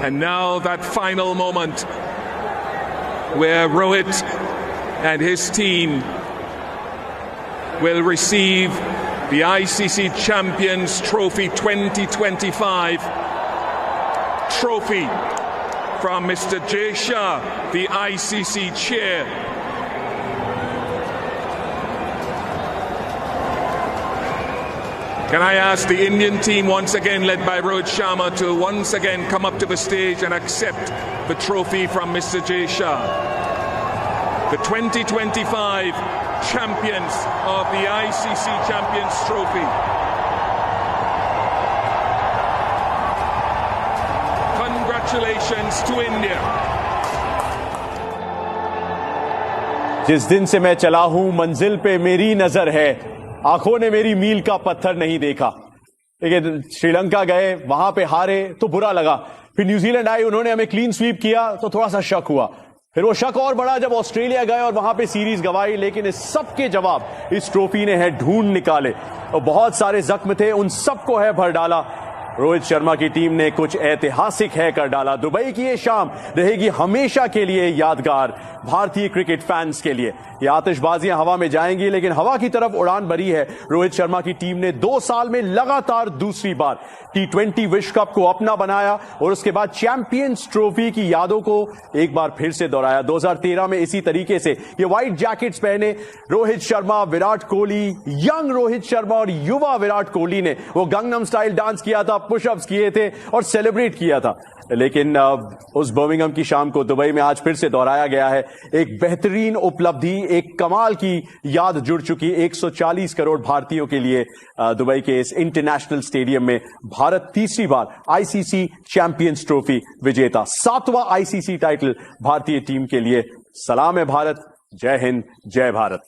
And now that final moment where Rohit and his team will receive the ICC Champions Trophy 2025 trophy from Mr. Jay Shah, the ICC chair. Can I ask the Indian team, once again led by Rohit Sharma, to once again come up to the stage and accept the trophy from Mr. Jay Shah, the 2025 champions of the ICC Champions Trophy. Congratulations to India. जिस दिन से मैं चला हूं मंजिल पे मेरी नजर है, आंखों ने मेरी मील का पत्थर नहीं देखा। लेकिन श्रीलंका गए, वहां पे हारे तो बुरा लगा। फिर न्यूजीलैंड आई, उन्होंने हमें क्लीन स्वीप किया तो थोड़ा सा शक हुआ। फिर वो शक और बढ़ा जब ऑस्ट्रेलिया गए और वहां पे सीरीज गंवाई। लेकिन इस सब के जवाब इस ट्रॉफी ने है ढूंढ निकाले और बहुत सारे जख्म थे, उन सबको है भर डाला। रोहित शर्मा की टीम ने कुछ ऐतिहासिक है कर डाला। दुबई की ये शाम रहेगी हमेशा के लिए यादगार भारतीय क्रिकेट फैंस के लिए। ये आतिशबाजियां हवा में जाएंगी, लेकिन हवा की तरफ उड़ान भरी है रोहित शर्मा की टीम ने। 2 साल में लगातार दूसरी बार T20 विश्व कप को अपना बनाया और उसके बाद चैंपियंस ट्रॉफी की यादों को एक बार फिर से दोहराया। 2013 में इसी तरीके से ये व्हाइट जैकेट्स पहने रोहित शर्मा, विराट कोहली, यंग रोहित शर्मा और युवा विराट कोहली ने वो गंगनम स्टाइल डांस किया था, पुशअप्स किए थे और सेलिब्रेट किया था। लेकिन उस बर्मिंघम की शाम को दुबई में आज फिर से दोहराया गया है। एक बेहतरीन उपलब्धि, एक कमाल की याद जुड़ चुकी 140 करोड़ भारतीयों के लिए दुबई के इस इंटरनेशनल स्टेडियम में। भारत तीसरी बार आईसीसी चैंपियंस ट्रॉफी विजेता, 7वां आईसीसी टाइटल भारतीय टीम के लिए। सलाम है भारत, जय हिंद, जय भारत।